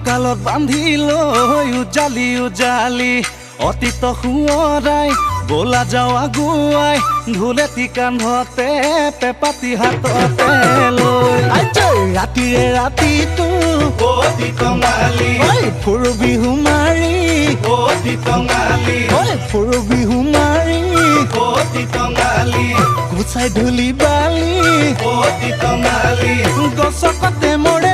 কঁকালত বান্ধি লৈ উজালি উজালি অতীত সোঁৱৰাই বলা যাওঁ আগুৱাই ঢোলেটি কান্ধতে পেপাতি হাততে লৈ ৰাতিৰে ৰাতিটো অতি টঙালি ফুৰু বিহু মাৰি অতি টঙালি ফুৰু বিহু মাৰি অতি টঙালি গুচাই ধূলি বালি অতি টঙালি গছকতে মৰে